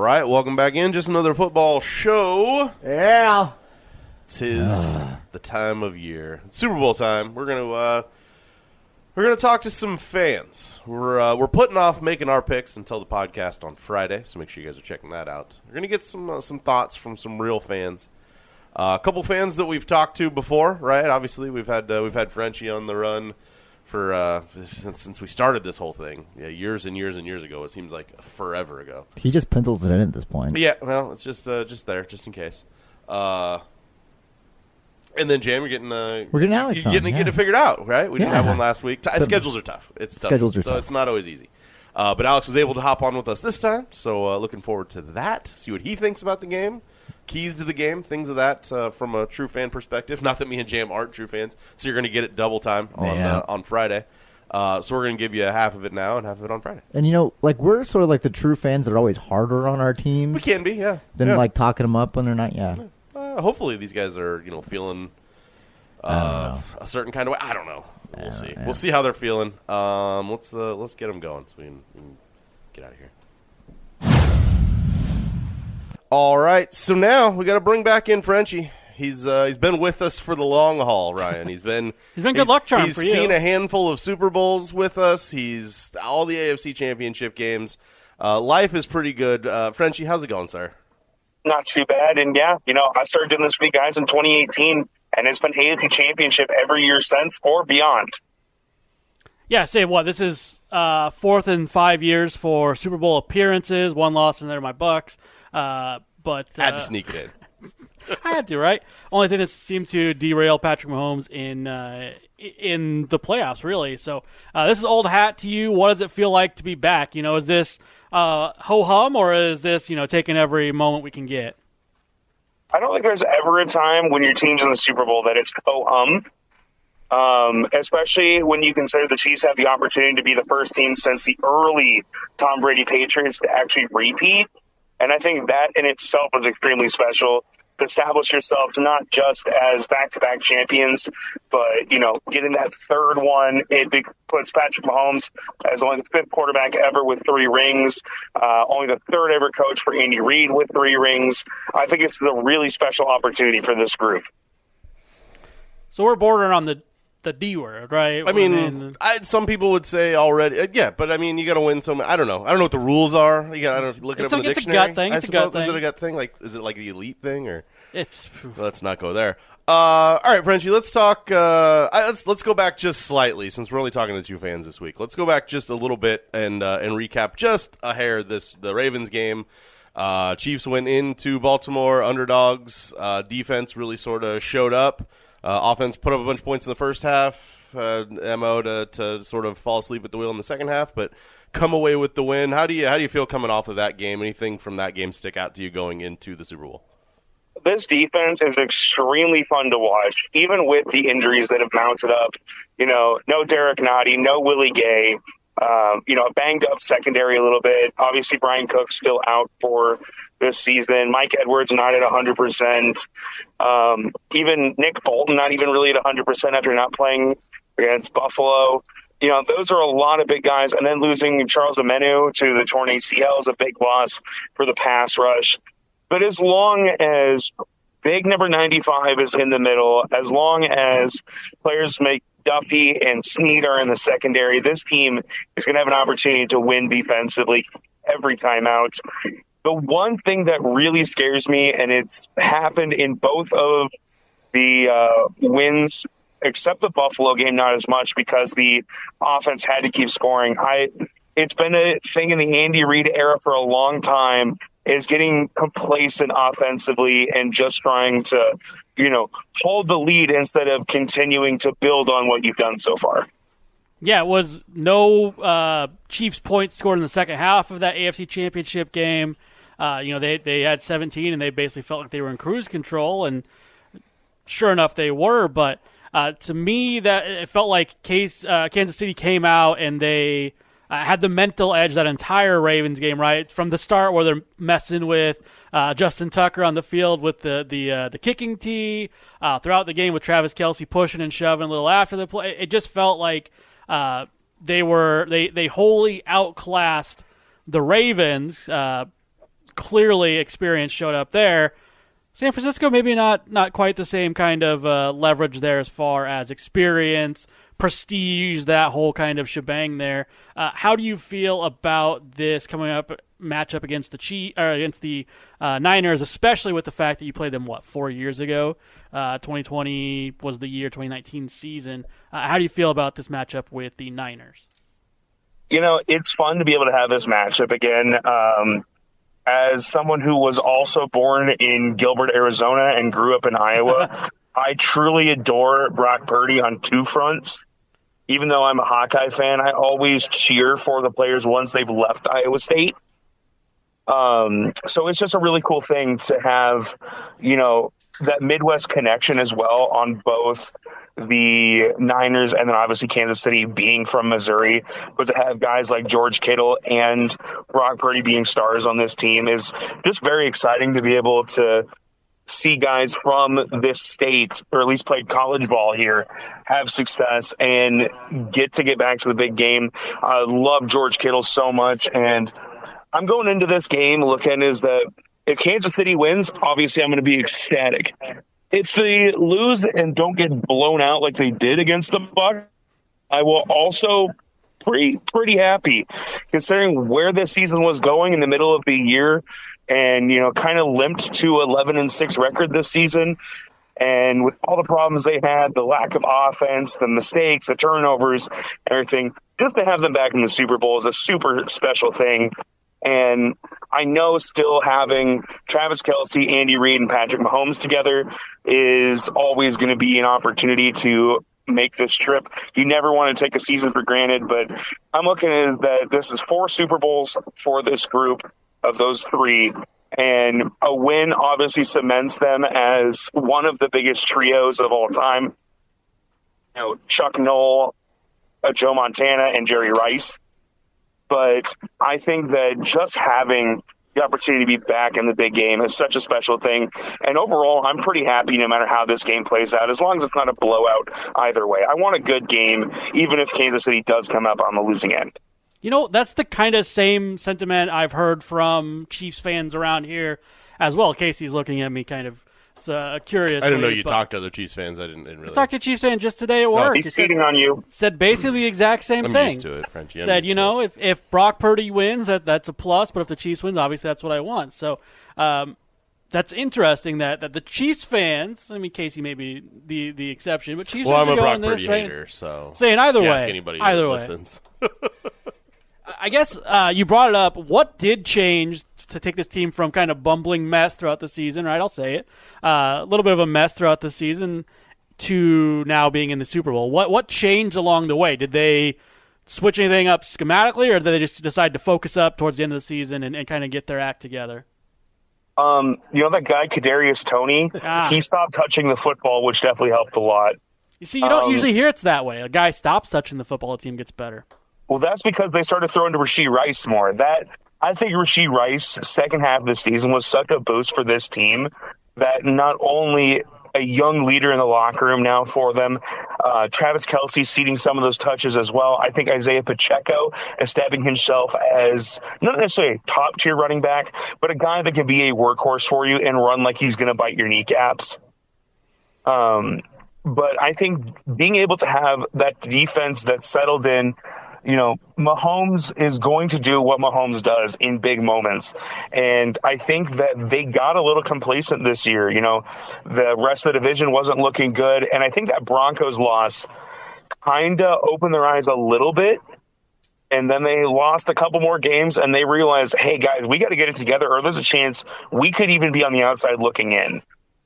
right, welcome back in. Just another football show. Yeah. Tis the time of year. It's Super Bowl time. We're gonna talk to some fans. We're putting off making our picks until the podcast on Friday, so make sure you guys are checking that out. We're gonna get some thoughts from some real fans. A couple fans that we've talked to before, right? Obviously, we've had Frenchie on the run for since we started this whole thing. Yeah, years and years and years ago. It seems like forever ago. He just pencils it in at this point. Yeah, well, it's just there, just in case. And then Jam, we're getting Alex. Getting it figured out, right? We didn't have one last week. Schedules are tough. Schedules are tough. It's not always easy. But Alex was able to hop on with us this time, so looking forward to that. See what he thinks about the game, keys to the game, things of that from a true fan perspective. Not that me and Jam aren't true fans, so you're going to get it double time on Friday. So we're going to give you half of it now and half of it on Friday. And, we're sort of like the true fans that are always harder on our teams. We can be, yeah. Than, talking them up when they're not, yeah. Hopefully these guys are, feeling a certain kind of way. I don't know. We'll see. Yeah. We'll see how they're feeling. Let's get them going so we can get out of here. All right. So now we got to bring back in Frenchie. He's been with us for the long haul, Ryan. He's been good luck charm for you. He's seen a handful of Super Bowls with us. He's all the AFC Championship games. Life is pretty good. Frenchie, how's it going, sir? Not too bad. And I started doing this for you guys in 2018, and it's been AFC Championship every year since or beyond. Yeah, this is 4th in 5 years for Super Bowl appearances. One loss, and they're my Bucks. But had to sneak it in. I had to, right? Only thing that seemed to derail Patrick Mahomes in the playoffs, really. So this is old hat to you. What does it feel like to be back? Is this ho-hum, or is this, taking every moment we can get? I don't think there's ever a time when your team's in the Super Bowl that it's ho-hum, especially when you consider the Chiefs have the opportunity to be the first team since the early Tom Brady Patriots to actually repeat. And I think that in itself was extremely special. To establish yourself not just as back-to-back champions, but, getting that third one, it puts Patrick Mahomes as only the 5th quarterback ever with 3 rings, only the 3rd ever coach for Andy Reid with 3 rings. I think it's a really special opportunity for this group. So we're bordering on the D word, right? I mean, some people would say already, but you got to win so many. I don't know what the rules are. You got to look it up in the dictionary. It's a gut thing. Is it a gut thing? Is it like the elite thing, or let's not go there. All right, Frenchie, let's talk. Let's go back just slightly since we're only talking to 2 fans this week. Let's go back just a little bit and recap just a hair the Ravens game. Chiefs went into Baltimore underdogs. Defense really sort of showed up. Offense put up a bunch of points in the first half, MO to sort of fall asleep at the wheel in the second half, but come away with the win. How do you feel coming off of that game? Anything from that game stick out to you going into the Super Bowl? This defense is extremely fun to watch, even with the injuries that have mounted up. No Derek Nottie, no Willie Gay. A banged up secondary a little bit. Obviously, Brian Cook's still out for this season. Mike Edwards not at 100%. Even Nick Bolton not even really at 100% after not playing against Buffalo. Those are a lot of big guys. And then losing Charles Amenu to the torn ACL is a big loss for the pass rush. But as long as big number 95 is in the middle, as long as players make Duffy and Snead are in the secondary, this team is going to have an opportunity to win defensively every time out. The one thing that really scares me, and it's happened in both of the wins, except the Buffalo game, not as much because the offense had to keep scoring. It's been a thing in the Andy Reid era for a long time, is getting complacent offensively and just trying to, hold the lead instead of continuing to build on what you've done so far. Yeah, it was no Chiefs points scored in the second half of that AFC Championship game. They had 17, and they basically felt like they were in cruise control, and sure enough, they were. But to me, that it felt like Kansas City came out and they had the mental edge that entire Ravens game, right? From the start where they're messing with Justin Tucker on the field with the kicking tee, throughout the game with Travis Kelce pushing and shoving a little after the play. It just felt like they wholly outclassed the Ravens. clearly experience showed up there. San Francisco, maybe not quite the same kind of leverage there as far as experience, prestige, that whole kind of shebang there. How do you feel about this coming up matchup against the Niners, especially with the fact that you played them 4 years ago? 2020 was the year, 2019 season. How do you feel about this matchup with the Niners? It's fun to be able to have this matchup again. As someone who was also born in Gilbert, Arizona, and grew up in Iowa, I truly adore Brock Purdy on two fronts. Even though I'm a Hawkeye fan, I always cheer for the players once they've left Iowa State. So it's just a really cool thing to have, that Midwest connection as well on both the Niners and then obviously Kansas City being from Missouri, but to have guys like George Kittle and Brock Purdy being stars on this team is just very exciting to be able to see guys from this state, or at least played college ball here, have success and get back to the big game. I love George Kittle so much, and I'm going into this game looking is that if Kansas City wins, obviously I'm going to be ecstatic. If they lose and don't get blown out like they did against the Bucs, I will also pretty happy, considering where this season was going in the middle of the year, and kind of limped to 11-6 record this season. And with all the problems they had, the lack of offense, the mistakes, the turnovers, everything, just to have them back in the Super Bowl is a super special thing. And I know still having Travis Kelce, Andy Reid, and Patrick Mahomes together is always going to be an opportunity to make this trip. You never want to take a season for granted, but I'm looking at that this is 4 Super Bowls for this group of those 3. And a win obviously cements them as one of the biggest trios of all time. Chuck Noll, Joe Montana, and Jerry Rice. But I think that just having the opportunity to be back in the big game is such a special thing. And overall, I'm pretty happy no matter how this game plays out, as long as it's not a blowout either way. I want a good game, even if Kansas City does come up on the losing end. That's the kind of same sentiment I've heard from Chiefs fans around here as well. Casey's looking at me kind of curious. I didn't know you talked to other Chiefs fans. I didn't really. I talked to Chiefs fans just today at work. He's cheating on you. Said basically the exact same thing. I'm used to it, Frenchie. Said, if Brock Purdy wins, that's a plus, but if the Chiefs wins, obviously that's what I want. So that's interesting that the Chiefs fans, Casey may be the exception, but Chiefs fans I'm a Brock Purdy hater, so saying either way. Ask anybody who listens. I guess you brought it up. What did change to take this team from kind of bumbling mess throughout the season, right? I'll say it. A little bit of a mess throughout the season to now being in the Super Bowl. What changed along the way? Did they switch anything up schematically, or did they just decide to focus up towards the end of the season and kind of get their act together? That guy, Kadarius Toney, he stopped touching the football, which definitely helped a lot. You see, you don't usually hear it's that way. A guy stops touching the football, the team gets better. Well, that's because they started throwing to Rashee Rice more. I think Rashee Rice, second half of the season, was such a boost for this team that not only a young leader in the locker room now for them, Travis Kelce ceding some of those touches as well. I think Isaiah Pacheco establishing himself as not necessarily a top-tier running back, but a guy that can be a workhorse for you and run like he's going to bite your kneecaps. But I think being able to have that defense that's settled in, Mahomes is going to do what Mahomes does in big moments. And I think that they got a little complacent this year. The rest of the division wasn't looking good. And I think that Broncos loss kind of opened their eyes a little bit. And then they lost a couple more games and they realized, hey, guys, we got to get it together, or there's a chance we could even be on the outside looking in.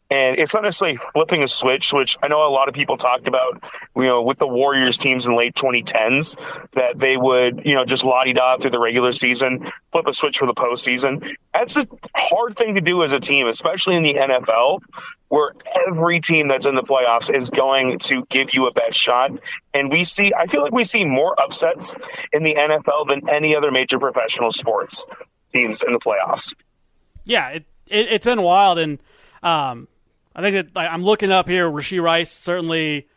And it's not necessarily flipping a switch, which I know a lot of people talked about, with the Warriors teams in the late 2010s, that they would, just la-di-da through the regular season, flip a switch for the postseason. That's a hard thing to do as a team, especially in the NFL, where every team that's in the playoffs is going to give you a best shot. And I feel like we see more upsets in the NFL than any other major professional sports teams in the playoffs. Yeah, it's been wild. And I think that I'm looking up here. Rashee Rice certainly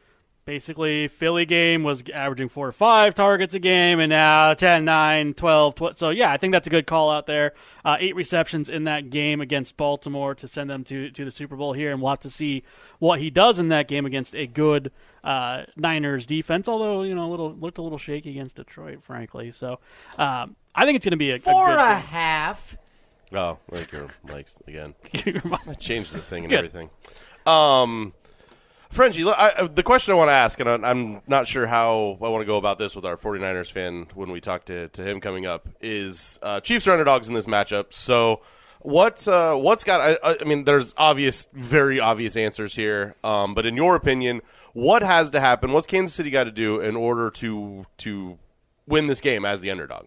basically Philly game was averaging 4 to 5 targets a game, and now 10, 9, 12. So, yeah, I think that's a good call out there. 8 receptions in that game against Baltimore to send them to the Super Bowl here, and we'll have to see what he does in that game against a good Niners defense, although, looked a little shaky against Detroit, frankly. So I think it's going to be a good 4.5. Oh, like your mics again. I changed the thing and Good. everything. Frenchie, the question I want to ask, and I'm not sure how I want to go about this with our 49ers fan when we talk to him coming up, is Chiefs are underdogs in this matchup. So what's got – I mean, there's very obvious answers here. But in your opinion, what has to happen? What's Kansas City got to do in order to win this game as the underdog?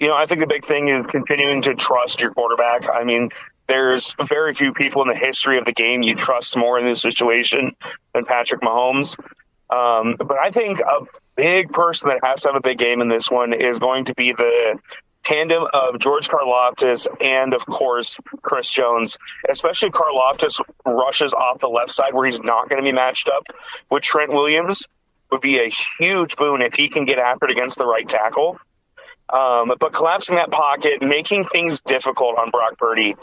I think the big thing is continuing to trust your quarterback. I mean, there's very few people in the history of the game you trust more in this situation than Patrick Mahomes. But I think a big person that has to have a big game in this one is going to be the tandem of George Karlaftis and, of course, Chris Jones, especially if Karlaftis rushes off the left side where he's not going to be matched up with Trent Williams. Would be a huge boon if he can get after it against the right tackle. But collapsing that pocket, making things difficult on Brock Purdy.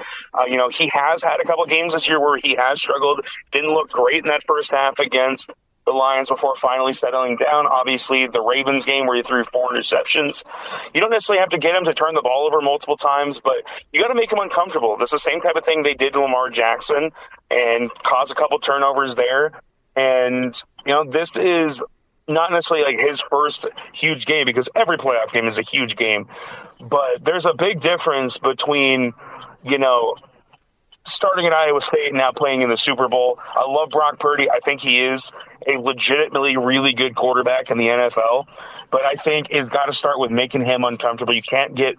He has had a couple of games this year where he has struggled, didn't look great in that first half against the Lions before finally settling down. Obviously, the Ravens game where he threw 4 interceptions. You don't necessarily have to get him to turn the ball over multiple times, but you got to make him uncomfortable. This is the same type of thing they did to Lamar Jackson and cause a couple turnovers there. And, this is not necessarily like his first huge game because every playoff game is a huge game. But there's a big difference between, starting at Iowa State and now playing in the Super Bowl. I love Brock Purdy. I think he is a legitimately really good quarterback in the NFL. But I think it's got to start with making him uncomfortable. You can't get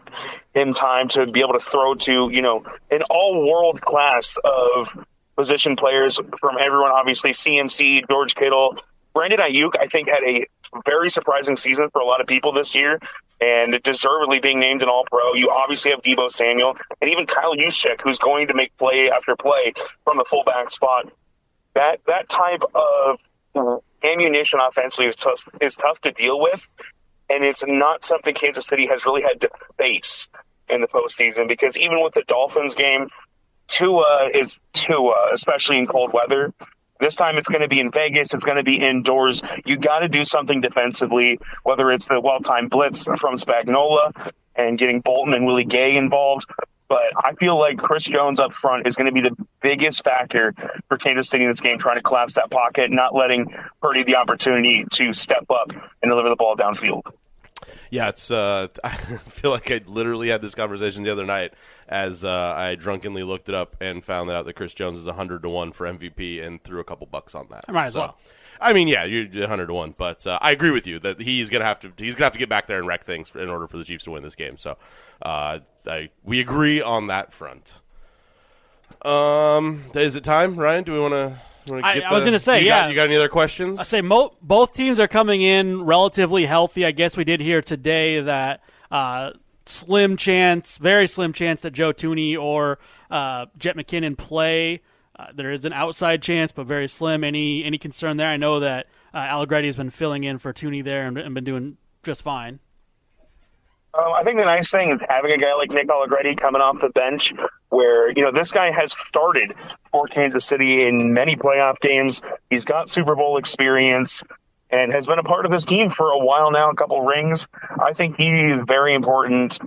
him time to be able to throw to, an all-world class of position players from everyone, obviously, CMC, George Kittle. Brandon Ayuk, I think, had a very surprising season for a lot of people this year, and deservedly being named an All-Pro. You obviously have Deebo Samuel, and even Kyle Juszczyk, who's going to make play after play from the fullback spot. That type of ammunition offensively is tough to deal with, and it's not something Kansas City has really had to face in the postseason, because even with the Dolphins game, Tua is Tua, especially in cold weather. This time it's going to be in Vegas. It's going to be indoors. You got to do something defensively, whether it's the well-timed blitz from Spagnuolo and getting Bolton and Willie Gay involved. But I feel like Chris Jones up front is going to be the biggest factor for Kansas City in this game, trying to collapse that pocket, not letting Purdy the opportunity to step up and deliver the ball downfield. Yeah, it's. I feel like I literally had this conversation the other night as I drunkenly looked it up and found out that Chris Jones is 100-1 for MVP and threw a couple bucks on that. I might as well. I mean, yeah, you're 100-1, but I agree with you that he's gonna have to get back there and wreck things in order for the Chiefs to win this game. So, we agree on that front. Is it time, Ryan? Do we want to? I was going to say, you got any other questions? I say both teams are coming in relatively healthy. I guess we did hear today that slim chance, very slim chance that Joe Thuney or Jet McKinnon play. There is an outside chance, but very slim. Any concern there? I know that Allegretti has been filling in for Thuney there and been doing just fine. I think the nice thing is having a guy like Nick Allegretti coming off the bench where, this guy has started for Kansas City in many playoff games. He's got Super Bowl experience and has been a part of this team for a while now, a couple rings. I think he's very important.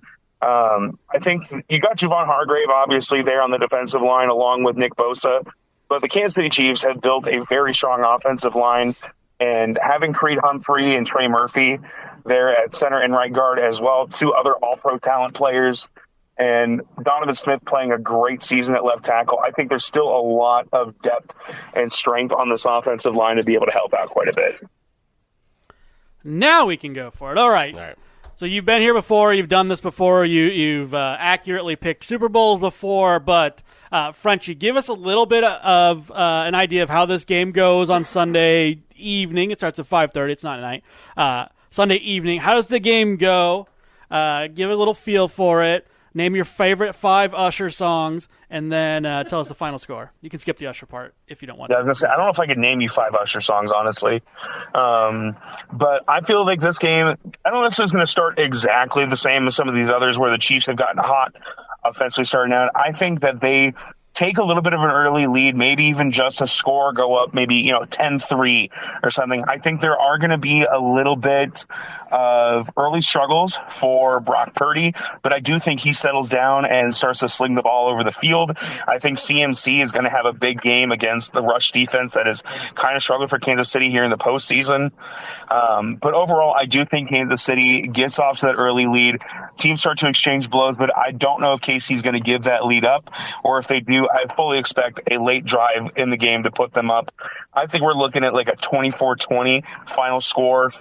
I think you got Javon Hargrave, obviously, there on the defensive line along with Nick Bosa. But the Kansas City Chiefs have built a very strong offensive line. And having Creed Humphrey and Trey Murphy there at center and right guard as well, 2 other all-pro talent players, and Donovan Smith playing a great season at left tackle. I think there's still a lot of depth and strength on this offensive line to be able to help out quite a bit. Now we can go for it. All right. So you've been here before. You've done this before. You've accurately picked Super Bowls before, but Frenchie, give us a little bit of an idea of how this game goes on Sunday evening. It starts at 5:30. It's not at night. Sunday evening. How does the game go? Give a little feel for it. Name your favorite 5 Usher songs, and then tell us the final score. You can skip the Usher part if you don't want Yeah, to. I was gonna say, I don't know if I could name you 5 Usher songs, honestly. But I feel like this game, I don't know if this is going to start exactly the same as some of these others where the Chiefs have gotten hot offensively starting out. I think that they take a little bit of an early lead, maybe even just a score, go up maybe 10-3 or something. I think there are going to be a little bit of early struggles for Brock Purdy, but I do think he settles down and starts to sling the ball over the field. I think CMC is going to have a big game against the rush defense that has kind of struggled for Kansas City here in the postseason. But overall, I do think Kansas City gets off to that early lead. Teams start to exchange blows, but I don't know if KC's going to give that lead up, or if they do, I fully expect a late drive in the game to put them up. I think we're looking at like a 24-20 final score.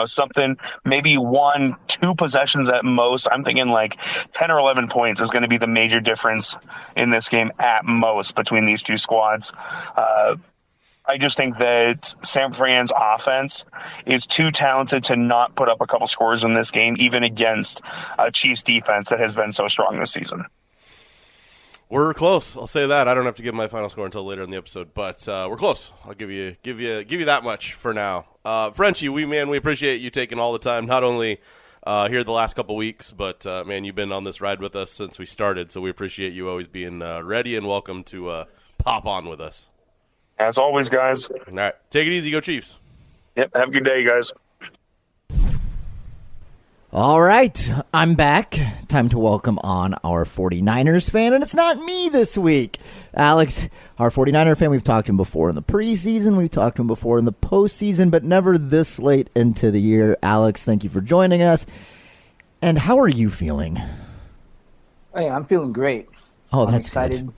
Something, maybe 1-2 possessions at most. I'm thinking like 10 or 11 points is going to be the major difference in this game at most between these two squads. I just think that San Fran's offense is too talented to not put up a couple scores in this game, even against a Chiefs defense that has been so strong this season. We're close. I'll say that. I don't have to give my final score until later in the episode, but we're close. I'll give you that much for now. Frenchie, we appreciate you taking all the time, not only here the last couple weeks, but man, you've been on this ride with us since we started, so we appreciate you always being ready and welcome to pop on with us. As always, guys. All right, take it easy. Go Chiefs. Yep. Have a good day, guys. All right, I'm back. Time to welcome on our 49ers fan, and it's not me this week. Alex, our 49er fan, we've talked to him before in the preseason, we've talked to him before in the postseason, but never this late into the year. Alex, thank you for joining us. And how are you feeling? Hey, I'm feeling great. Oh, I'm that's excited.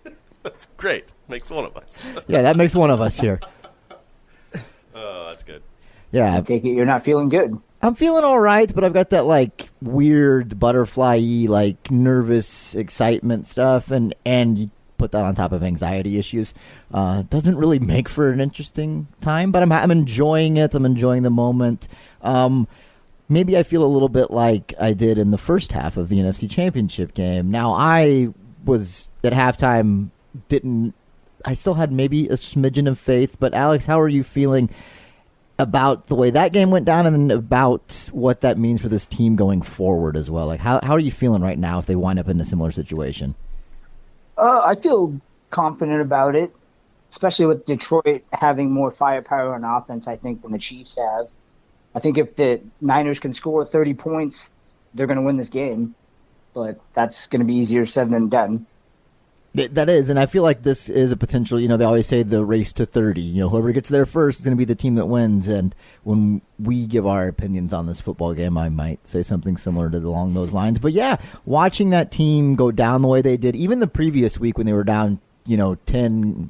good. That's great. Makes one of us. Yeah, that makes one of us here. Oh, that's good. Yeah. I take it you're not feeling good. I'm feeling all right, but I've got that like weird butterfly-y, like nervous excitement stuff, and you put that on top of anxiety issues. Doesn't really make for an interesting time, but I'm enjoying it. I'm enjoying the moment. Maybe I feel a little bit like I did in the first half of the NFC Championship game. Now I was at halftime. I still had maybe a smidgen of faith, but Alex, how are you feeling about the way that game went down, and then about what that means for this team going forward as well? Like, how are you feeling right now if they wind up in a similar situation? I feel confident about it, especially with Detroit having more firepower on offense, I think, than the Chiefs have. I think if the Niners can score 30 points, they're going to win this game, but that's going to be easier said than done. That is, and I feel like this is a potential, they always say the race to 30. Whoever gets there first is going to be the team that wins, and when we give our opinions on this football game, I might say something similar to along those lines. But yeah, watching that team go down the way they did, even the previous week when they were down, 7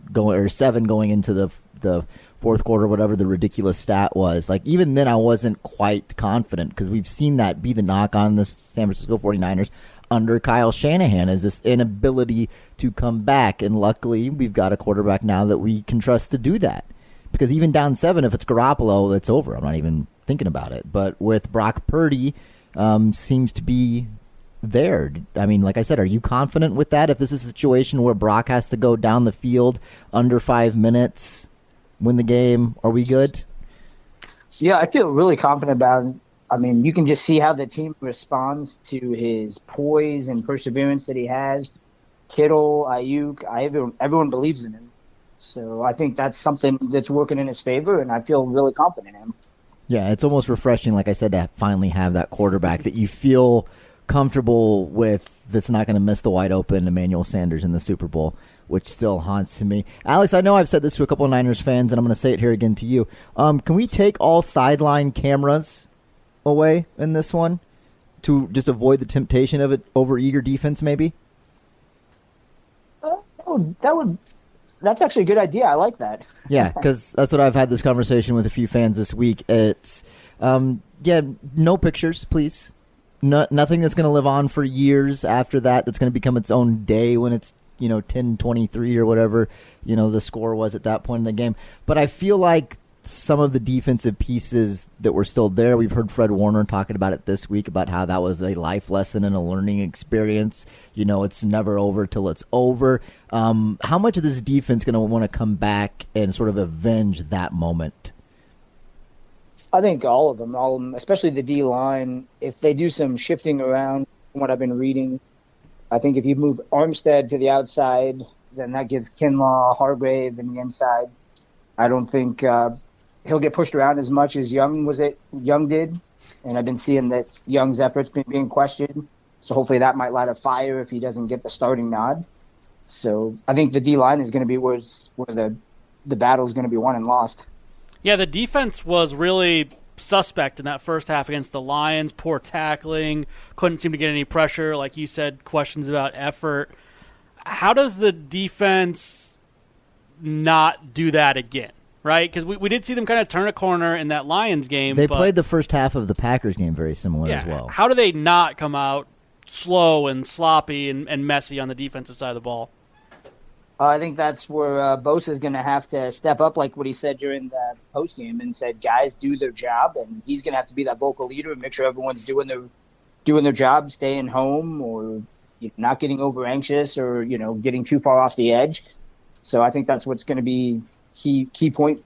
going into the fourth quarter, whatever the ridiculous stat was, like even then I wasn't quite confident, because we've seen that be the knock on the San Francisco 49ers under Kyle Shanahan, is this inability to come back. And luckily, we've got a quarterback now that we can trust to do that. Because even down 7, if it's Garoppolo, it's over. I'm not even thinking about it. But with Brock Purdy, seems to be there. I mean, like I said, are you confident with that? If this is a situation where Brock has to go down the field under 5 minutes, win the game, are we good? Yeah, I feel really confident about it. I mean, you can just see how the team responds to his poise and perseverance that he has. Kittle, Ayuk, everyone believes in him. So I think that's something that's working in his favor, and I feel really confident in him. Yeah, it's almost refreshing, like I said, to finally have that quarterback that you feel comfortable with, that's not going to miss the wide open Emmanuel Sanders in the Super Bowl, which still haunts me. Alex, I know I've said this to a couple of Niners fans, and I'm going to say it here again to you. Can we take all sideline cameras away in this one to just avoid the temptation of it over eager defense, maybe? That's actually a good idea. I like that. Yeah, because that's what I've had this conversation with a few fans this week. It's no pictures, please. Nothing that's going to live on for years after that. That's going to become its own day when it's 10-23 or whatever the score was at that point in the game. But I feel like some of the defensive pieces that were still there. We've heard Fred Warner talking about it this week about how that was a life lesson and a learning experience. It's never over till it's over. How much of this defense going to want to come back and sort of avenge that moment? I think all of them, especially the D-line, if they do some shifting around from what I've been reading, I think if you move Armstead to the outside, then that gives Kinlaw, Hargrave in the inside. I don't think he'll get pushed around as much as Young did, and I've been seeing that Young's efforts being questioned. So hopefully that might light a fire if he doesn't get the starting nod. So I think the D-line is going to be where the battle is going to be won and lost. Yeah, the defense was really suspect in that first half against the Lions. Poor tackling, couldn't seem to get any pressure. Like you said, questions about effort. How does the defense not do that again, right? Because we did see them kind of turn a corner in that Lions game. They played the first half of the Packers game very similar as well. How do they not come out slow and sloppy and messy on the defensive side of the ball? I think that's where Bosa is going to have to step up, like what he said during the post game, and said, "Guys, do their job." And he's going to have to be that vocal leader and make sure everyone's doing their job, staying home, or not getting over anxious, or getting too far off the edge. So I think that's what's going to be key point.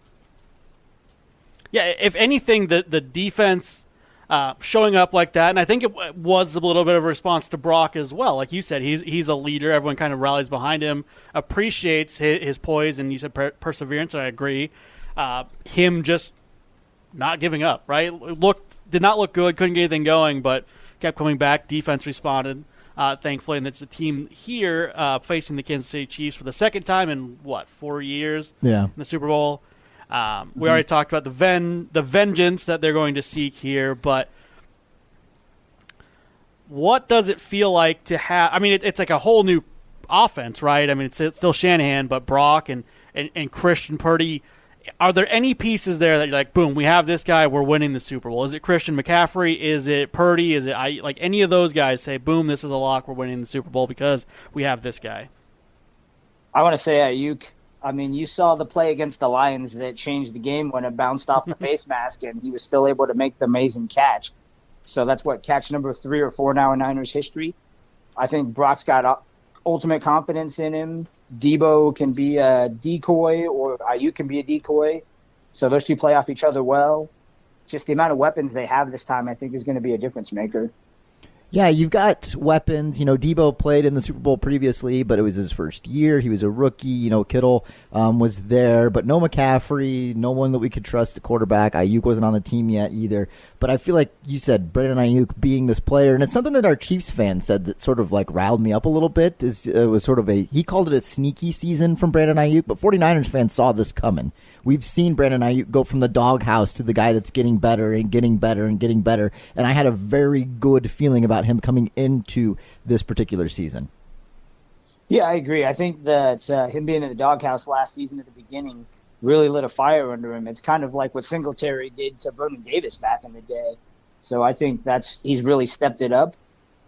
Yeah, if anything, the defense showing up like that, and I think it was a little bit of a response to Brock as well. Like you said, he's a leader. Everyone kind of rallies behind him, appreciates his poise, and you said perseverance, and I agree. Him just not giving up, right? Did not look good, couldn't get anything going, but kept coming back. Defense responded, thankfully, and it's the team here facing the Kansas City Chiefs for the second time in, 4 years? Yeah. In the Super Bowl. We already talked about the vengeance that they're going to seek here, but what does it feel like to have? I mean, it's like a whole new offense, right? I mean, it's still Shanahan, but Brock and Christian Purdy. Are there any pieces there that you're like, boom, we have this guy, we're winning the Super Bowl? Is it Christian McCaffrey? Is it Purdy? Is it like any of those guys say, boom, this is a lock, we're winning the Super Bowl because we have this guy? I want to say Ayuk. I mean, you saw the play against the Lions that changed the game when it bounced off the face mask, and he was still able to make the amazing catch. So that's catch number 3 or 4 now in Niners history. I think Brock's got ultimate confidence in him. Debo can be a decoy, or Ayuk can be a decoy. So those two play off each other well. Just the amount of weapons they have this time, I think, is going to be a difference maker. Yeah, you've got weapons. Debo played in the Super Bowl previously, but it was his first year. He was a rookie. Kittle was there, but no McCaffrey, no one that we could trust at quarterback. Ayuk wasn't on the team yet either. But I feel like you said Brandon Ayuk being this player, and it's something that our Chiefs fan said that sort of like riled me up a little bit. It was sort of he called it a sneaky season from Brandon Ayuk, but 49ers fans saw this coming. We've seen Brandon Ayuk go from the doghouse to the guy that's getting better and getting better and getting better, and I had a very good feeling about him coming into this particular season. Yeah, I agree. I think that him being in the doghouse last season at the beginning really lit a fire under him. It's kind of like what Singletary did to Vernon Davis back in the day. So I think he's really stepped it up.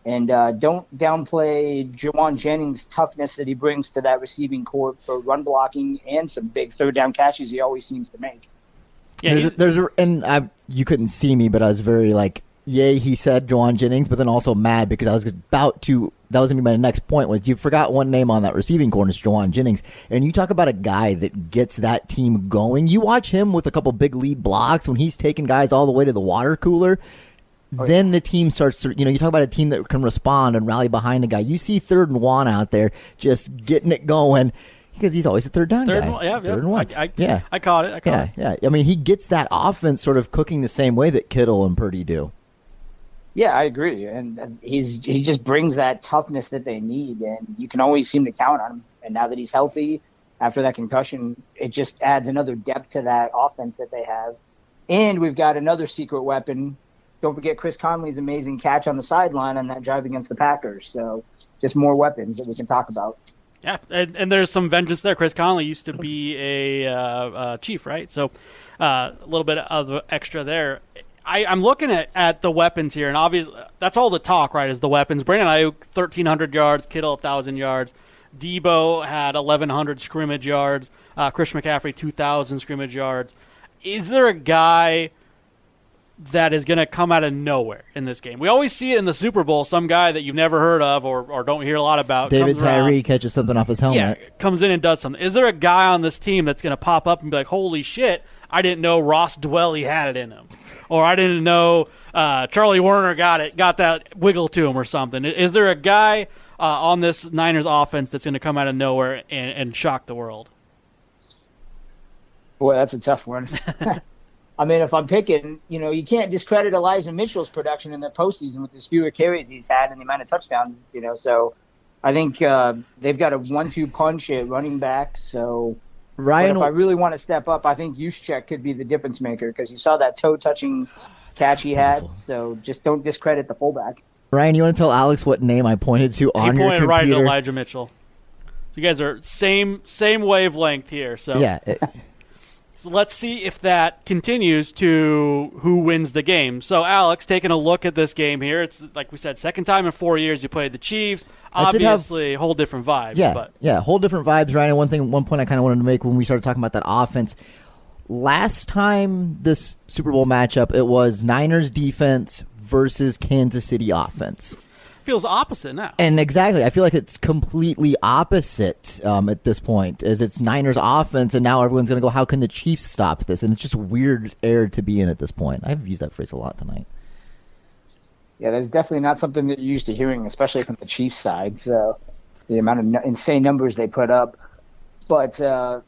And don't downplay Jawan Jennings' toughness that he brings to that receiving corps for run blocking and some big third down catches he always seems to make. Yeah, you couldn't see me, but I was very yay, he said Jawan Jennings, but then also mad because I was about to. That was going to be my next point. Was you forgot one name on that receiving corner, is Jawan Jennings, and you talk about a guy that gets that team going. You watch him with a couple big lead blocks when he's taking guys all the way to the water cooler. Then the team starts to, you talk about a team that can respond and rally behind a guy. You see 3rd and 1 out there just getting it going because he's always a third down guy. Third and 1. Yeah. I caught it. Yeah. I mean, he gets that offense sort of cooking the same way that Kittle and Purdy do. Yeah, I agree. And he just brings that toughness that they need, and you can always seem to count on him. And now that he's healthy, after that concussion, it just adds another depth to that offense that they have. And we've got another secret weapon. Don't forget Chris Conley's amazing catch on the sideline on that drive against the Packers. So just more weapons that we can talk about. Yeah, and there's some vengeance there. Chris Conley used to be a Chief, right? So a little bit of extra there. I'm looking at the weapons here, and obviously that's all the talk, right, is the weapons. Brandon Ayuk, 1,300 yards. Kittle, 1,000 yards. Debo had 1,100 scrimmage yards. Christian McCaffrey, 2,000 scrimmage yards. is there a guy that is going to come out of nowhere in this game? We always see it in the Super Bowl, some guy that you've never heard of or don't hear a lot about. David Tyree catches something off his helmet. Yeah, comes in and does something. Is there a guy on this team that's going to pop up and be like, holy shit, I didn't know Ross Dwelly had it in him. Or I didn't know Charlie Werner got that wiggle to him or something. Is there a guy on this Niners offense that's going to come out of nowhere and shock the world? Boy, that's a tough one. I mean, if I'm picking, you can't discredit Elijah Mitchell's production in the postseason with the fewer carries he's had and the amount of touchdowns, so I think they've got a 1-2 punch at running back. So Ryan, if I really want to step up, I think Juszczyk could be the difference maker because you saw that toe-touching catch he had. So just don't discredit the fullback. Ryan, you want to tell Alex what name I pointed to on your computer? He pointed right at Elijah Mitchell. So you guys are same wavelength here. So yeah. So let's see if that continues to who wins the game. So, Alex, taking a look at this game here, it's like we said, second time in 4 years you played the Chiefs. Obviously, whole different vibes. Yeah, whole different vibes, Ryan. One point I kind of wanted to make when we started talking about that offense. Last time this Super Bowl matchup, it was Niners defense versus Kansas City offense. Feels opposite now. And exactly, I feel like it's completely opposite at this point, as it's Niners offense, and now everyone's going to go, how can the Chiefs stop this? And it's just weird air to be in at this point. I've used that phrase a lot tonight. Yeah, that's definitely not something that you're used to hearing, especially from the Chiefs side. So the amount of insane numbers they put up. But I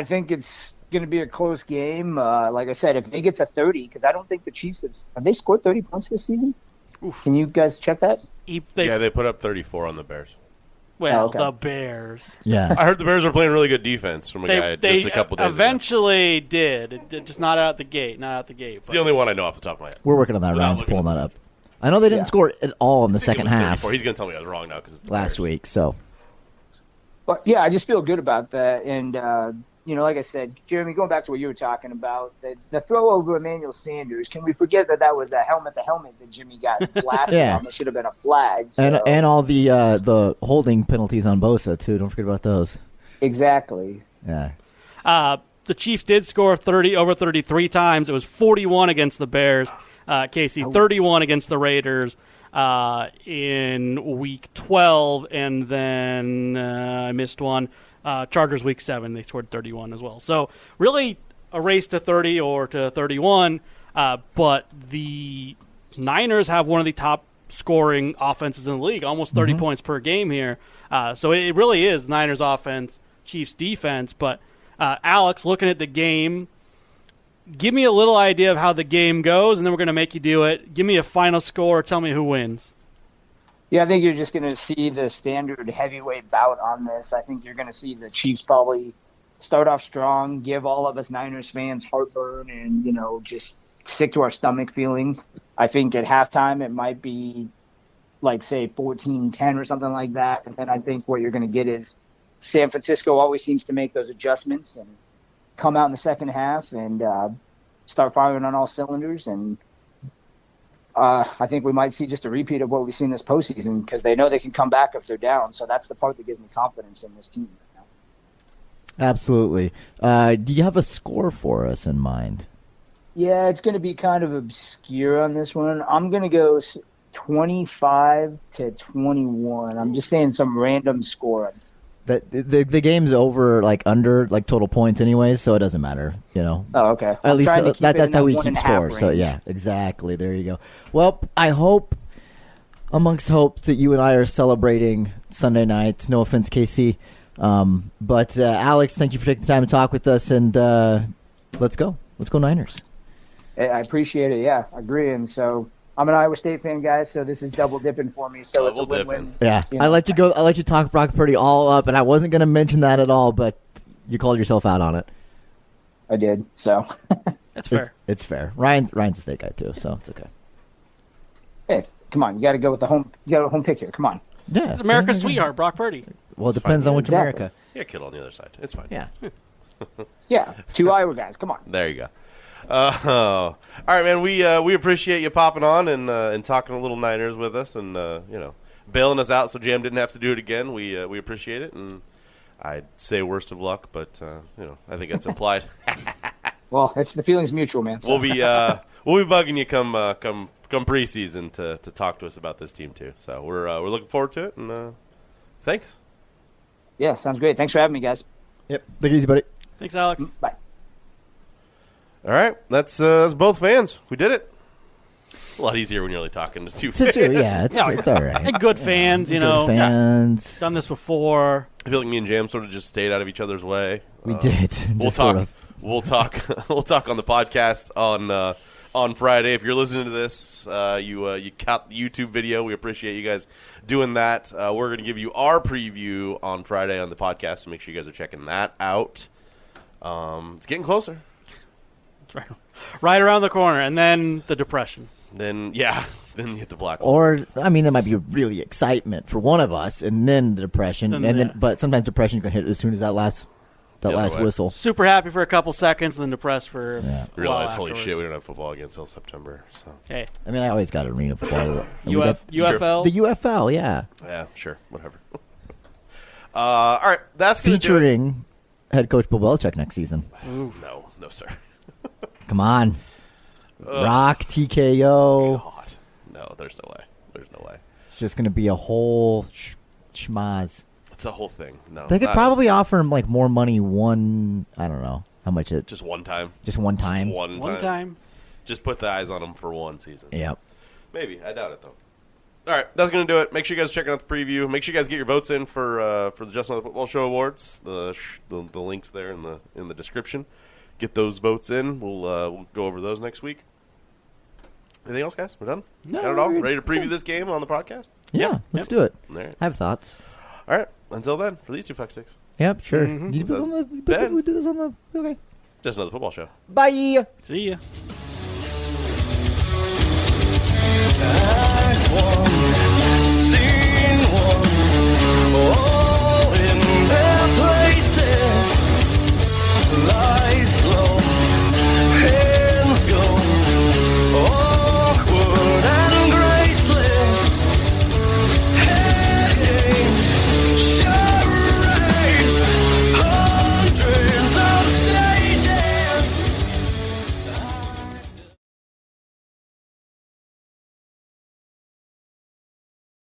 think it's going to be a close game. Like I said, if they get to 30, because I don't think the Chiefs have they scored 30 points this season? Oof. Can you guys check that? They put up 34 on the Bears. Well, okay. The Bears. Yeah, I heard the Bears were playing really good defense from a guy just a couple days ago. Eventually did. Just not out the gate. It's the only one I know off the top of my head. We're working on that. Ryan's pulling that up. I know they didn't score at all in the second half. He's going to tell me I was wrong now because it's last week. So, but yeah, I just feel good about that. And like I said, Jeremy, going back to what you were talking about, the throw over Emmanuel Sanders. Can we forget that was a helmet to helmet that Jimmy got blasted on? That should have been a flag. So. And all the holding penalties on Bosa too. Don't forget about those. Exactly. Yeah. The Chiefs did score over 33 times. It was 41 against the Bears. Casey, 31 against the Raiders in Week 12, and then I missed one. Chargers Week 7, they scored 31 as well. So really a race to 30 or to 31, but the Niners have one of the top scoring offenses in the league, almost 30 points per game here. So it really is Niners offense, Chiefs defense. But Alex, looking at the game, give me a little idea of how the game goes, and then we're going to make you do it. Give me a final score. Tell me who wins. Yeah, I think you're just going to see the standard heavyweight bout on this. I think you're going to see the Chiefs probably start off strong, give all of us Niners fans heartburn, and, just stick to our stomach feelings. I think at halftime it might be, like, say, 14-10 or something like that. And then I think what you're going to get is San Francisco always seems to make those adjustments and come out in the second half and start firing on all cylinders. And I think we might see just a repeat of what we've seen this postseason because they know they can come back if they're down. So that's the part that gives me confidence in this team right now. Absolutely. Do you have a score for us in mind? Yeah, it's going to be kind of obscure on this one. I'm going to go 25-21. I'm just saying some random score. The game's over, under total points anyways, so it doesn't matter, Oh, okay. At least that's how we keep score. Range. So yeah, exactly. There you go. Well, I hope, amongst hopes, that you and I are celebrating Sunday night. No offense, KC, but Alex, thank you for taking the time to talk with us, and let's go Niners. I appreciate it. Yeah, I agree. And so I'm an Iowa State fan, guys, so this is double dipping for me. So it's a win-win. Yeah, I let you talk Brock Purdy all up, and I wasn't going to mention that at all, but you called yourself out on it. I did. So that's fair. It's fair. Ryan's a State guy too, so it's okay. Hey, come on, you got to go with the home. You got a home pick here. Come on. Yeah, it's America's sweetheart, Brock Purdy. Well, it depends on which America. Yeah, Kittle on the other side. It's fine. Yeah. Yeah, 2 Iowa guys. Come on. There you go. All right, man. We appreciate you popping on and talking a little Niners with us, and bailing us out so Jam didn't have to do it again. We appreciate it, and I'd say worst of luck, but I think it's implied. Well, it's the feeling's mutual, man. So. We'll be bugging you come preseason to talk to us about this team too. So we're looking forward to it, and thanks. Yeah, sounds great. Thanks for having me, guys. Yep. Take it easy, buddy. Thanks, Alex. Bye. All right, that's both fans. We did it. It's a lot easier when you're only talking to two fans. Yeah, it's all right. And good fans, you know. Good fans. Done this before. I feel like me and Jam sort of just stayed out of each other's way. We did. We'll Just talk. sort of. We'll talk. We'll talk on the podcast on Friday. If you're listening to this, you caught the YouTube video. We appreciate you guys doing that. We're going to give you our preview on Friday on the podcast, so make sure you guys are checking that out. It's getting closer. It's right around the corner, and then the depression. Then you hit the black hole. Or, I mean, there might be really excitement for one of us, and then the depression, but sometimes depression can hit as soon as that last whistle. Super happy for a couple seconds, and then depressed for a while Realize, holy afterwards. shit, we don't have football again until September. So Hey, I mean, I always got arena football. UFL. The UFL, yeah. yeah, sure, whatever. All right, that's gonna do it. Featuring head coach Bill Belichick next season. No, sir. Come on. Rock, TKO. God, no, there's no way. It's just going to be a whole schmaz. It's a whole thing. No, They could not- probably offer him like more money I don't know how much it. just one time. Just one time. One time. Just put the eyes on him for one season. Yep. Maybe. I doubt it, though. All right, that's going to do it. Make sure you guys check out the preview. Make sure you guys get your votes in for the Just Another Football Show Awards. The links there in the description. Get those votes in. We'll go over those next week. Anything else, guys? We're done? No, Got it all? we're Ready to preview this game on the podcast? Yeah, let's do it. All right. I have thoughts. All right. Until then, for these two fuck sticks, Yep, sure. Mhm. You did this on the, Ben. we did this on the. Okay. Just Another Football Show. Bye. See ya.